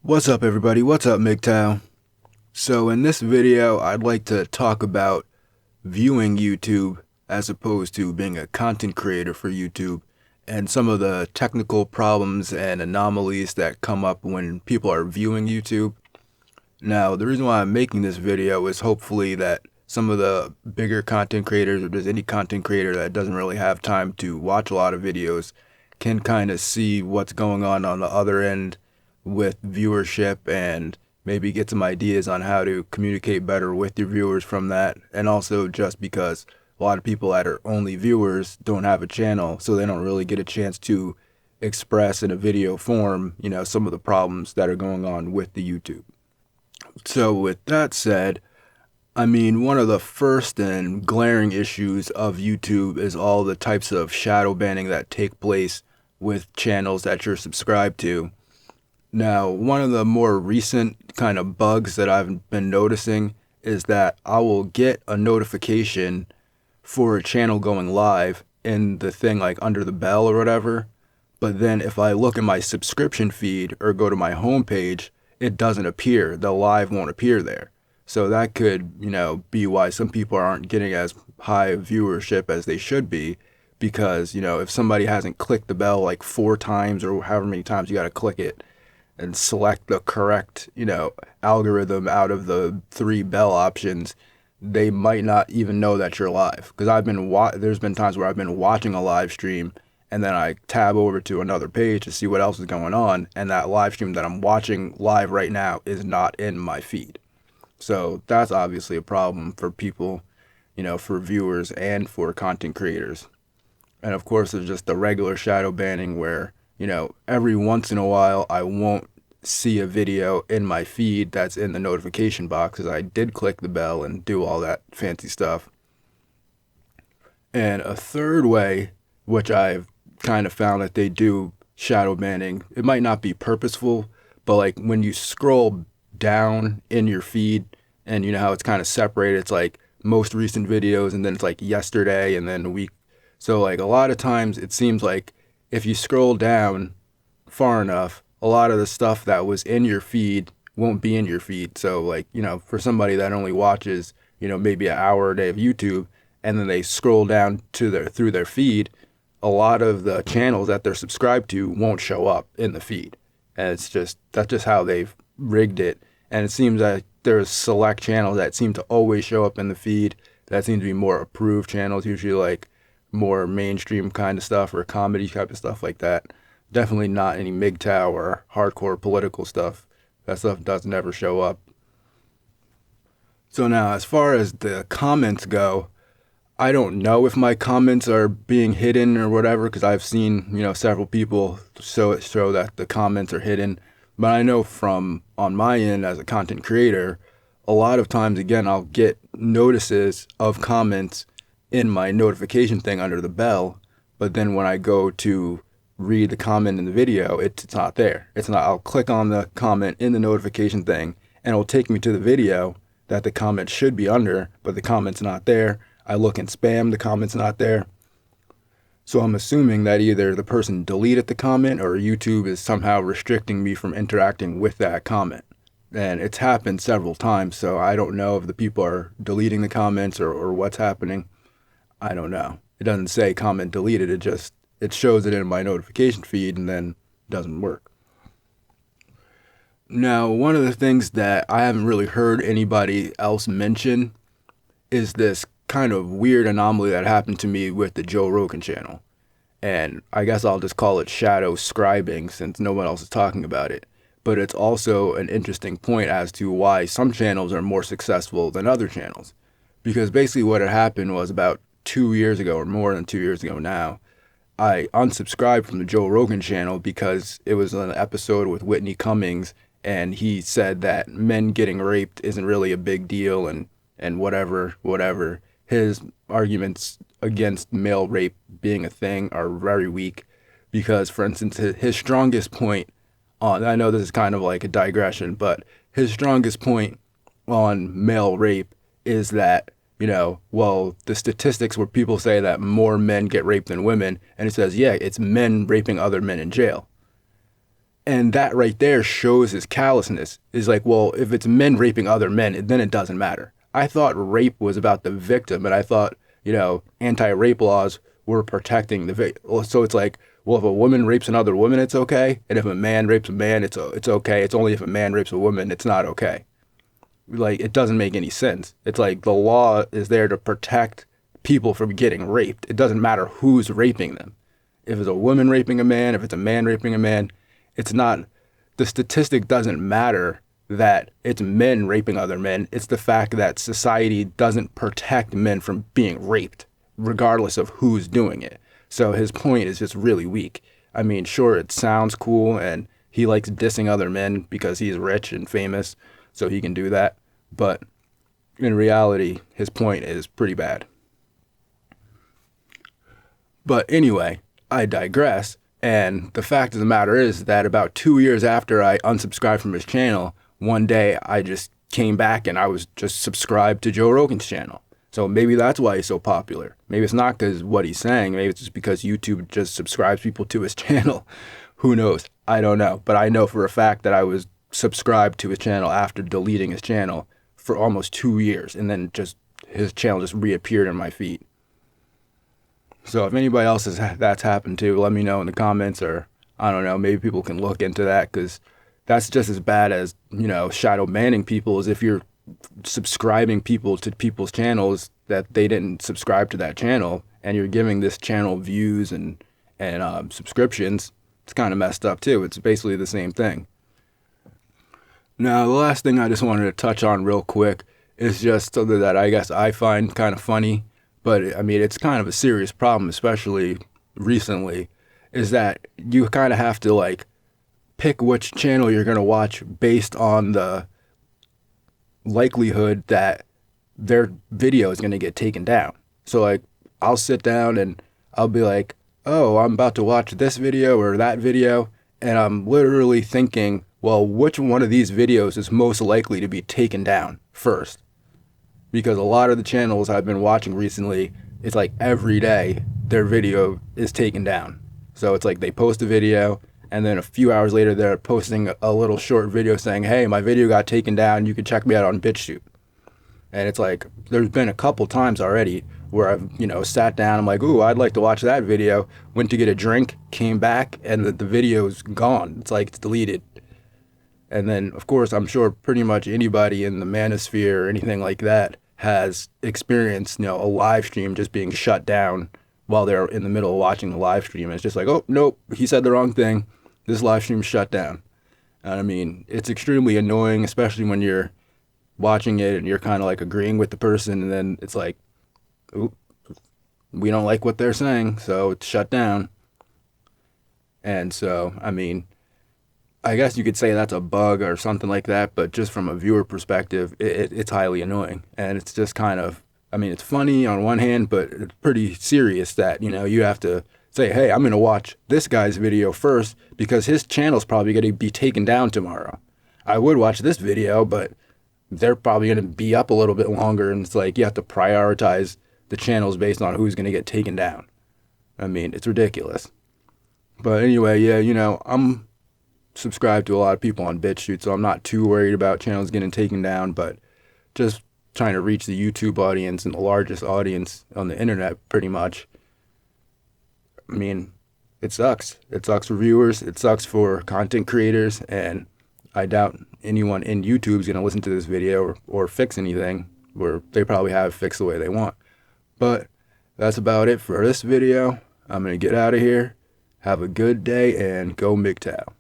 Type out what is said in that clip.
What's up, everybody? What's up, MGTOW? So in this video, I'd like to talk about viewing YouTube as opposed to being a content creator for YouTube and some of the technical problems and anomalies that come up when people are viewing YouTube. Now, the reason why I'm making this video is hopefully that some of the bigger content creators, or just any content creator that doesn't really have time to watch a lot of videos, can kind of see what's going on the other end with viewership and maybe get some ideas on how to communicate better with your viewers from that. And also just because a lot of people that are only viewers don't have a channel, so they don't really get a chance to express in a video form, some of the problems that are going on with the YouTube. So with that said, one of the first and glaring issues of YouTube is all the types of shadow banning that take place with channels that you're subscribed to. Now, one of the more recent kind of bugs that I've been noticing is that I will get a notification for a channel going live in the thing like under the bell or whatever, but then if I look at my subscription feed or go to my homepage, it doesn't appear. The live won't appear there. So that could, be why some people aren't getting as high viewership as they should be, because, if somebody hasn't clicked the bell like 4 times or however many times you got to click it and select the correct, algorithm out of the 3 bell options, they might not even know that you're live. Because there's been times where I've been watching a live stream and then I tab over to another page to see what else is going on, and that live stream that I'm watching live right now is not in my feed. So that's obviously a problem for people, for viewers and for content creators. And of course, there's just the regular shadow banning where, every once in a while I won't see a video in my feed that's in the notification box, because I did click the bell and do all that fancy stuff. And a third way, which I've kind of found that they do shadow banning, it might not be purposeful, but like when you scroll down in your feed and you know how it's kind of separated, it's like most recent videos and then it's like yesterday and then a week. So like a lot of times it seems like if you scroll down far enough, a lot of the stuff that was in your feed won't be in your feed. So like, for somebody that only watches, maybe an hour a day of YouTube, and then they scroll down through their feed, a lot of the channels that they're subscribed to won't show up in the feed. And that's just how they've rigged it. And it seems that there's select channels that seem to always show up in the feed that seem to be more approved channels, usually like more mainstream kind of stuff or comedy type of stuff like that. Definitely not any MGTOW or hardcore political stuff. That stuff does never show up. So now, as far as the comments go, I don't know if my comments are being hidden or whatever, because I've seen, several people show that the comments are hidden. But I know from on my end as a content creator, a lot of times, again, I'll get notices of comments in my notification thing under the bell. But then when I go to read the comment in the video, it's not there. It's not. I'll click on the comment in the notification thing and it'll take me to the video that the comment should be under, but the comment's not there. I look in spam, the comment's not there. So I'm assuming that either the person deleted the comment or YouTube is somehow restricting me from interacting with that comment. And it's happened several times, so I don't know if the people are deleting the comments or what's happening. I don't know. It doesn't say comment deleted, it shows it in my notification feed and then doesn't work. Now, one of the things that I haven't really heard anybody else mention is this kind of weird anomaly that happened to me with the Joe Rogan channel. And I guess I'll just call it shadow scribing since no one else is talking about it. But it's also an interesting point as to why some channels are more successful than other channels. Because basically what had happened was about 2 years ago, or more than 2 years ago now, I unsubscribed from the Joe Rogan channel because it was an episode with Whitney Cummings, and he said that men getting raped isn't really a big deal and whatever. His arguments against male rape being a thing are very weak because, for instance, his strongest point on, I know this is kind of like a digression, but his strongest point on male rape is that well, the statistics where people say that more men get raped than women, and it says, yeah, it's men raping other men in jail. And that right there shows his callousness. Is like, well, if it's men raping other men, then it doesn't matter. I thought rape was about the victim, and I thought, anti-rape laws were protecting the victim. So it's like, well, if a woman rapes another woman, it's okay, and if a man rapes a man, it's okay. It's only if a man rapes a woman, it's not okay. Like, it doesn't make any sense. It's like the law is there to protect people from getting raped. It doesn't matter who's raping them. If it's a woman raping a man, if it's a man raping a man, it's not, the statistic doesn't matter that it's men raping other men. It's the fact that society doesn't protect men from being raped, regardless of who's doing it. So his point is just really weak. I mean, sure, it sounds cool, and he likes dissing other men because he's rich and famous, so he can do that. But in reality, his point is pretty bad. But anyway, I digress. And the fact of the matter is that about 2 years after I unsubscribed from his channel, one day I just came back and I was just subscribed to Joe Rogan's channel. So maybe that's why he's so popular. Maybe it's not because what he's saying. Maybe it's just because YouTube just subscribes people to his channel. Who knows? I don't know. But I know for a fact that I was subscribed to his channel after deleting his channel for almost 2 years. And then just his channel just reappeared in my feed. So if anybody else that's happened to, let me know in the comments, or I don't know, maybe people can look into that, because that's just as bad as, shadow banning people, as if you're subscribing people to people's channels that they didn't subscribe to that channel, and you're giving this channel views and subscriptions. It's kind of messed up too. It's basically the same thing. Now, the last thing I just wanted to touch on real quick is just something that I guess I find kind of funny. But I mean, it's kind of a serious problem, especially recently, is that you kind of have to like pick which channel you're going to watch based on the likelihood that their video is going to get taken down. So like, I'll sit down and I'll be like, oh, I'm about to watch this video or that video. And I'm literally thinking, well, which one of these videos is most likely to be taken down first? Because a lot of the channels I've been watching recently, it's like every day their video is taken down. So it's like they post a video, and then a few hours later they're posting a little short video saying, hey, my video got taken down, you can check me out on BitChute. And it's like, there's been a couple times already where I've, sat down, I'm like, ooh, I'd like to watch that video, went to get a drink, came back, and the video's gone. It's like it's deleted. And then, of course, I'm sure pretty much anybody in the manosphere or anything like that has experienced, a live stream just being shut down while they're in the middle of watching the live stream. And it's just like, oh, nope, he said the wrong thing. This live stream's shut down. And I mean, it's extremely annoying, especially when you're watching it and you're kind of like agreeing with the person. And then it's like, oop, we don't like what they're saying, so it's shut down. And so, I mean, I guess you could say that's a bug or something like that, but just from a viewer perspective, it's highly annoying. And it's just kind of, I mean, it's funny on one hand, but it's pretty serious that, you have to say, hey, I'm going to watch this guy's video first because his channel's probably going to be taken down tomorrow. I would watch this video, but they're probably going to be up a little bit longer. And it's like, you have to prioritize the channels based on who's going to get taken down. I mean, it's ridiculous. But anyway, yeah, I'm subscribed to a lot of people on BitChute, so I'm not too worried about channels getting taken down, but just trying to reach the YouTube audience and the largest audience on the internet, pretty much. I mean, it sucks. It sucks for viewers, it sucks for content creators, and I doubt anyone in YouTube is going to listen to this video or fix anything, where they probably have it fixed the way they want. But that's about it for this video. I'm going to get out of here. Have a good day and go MGTOW.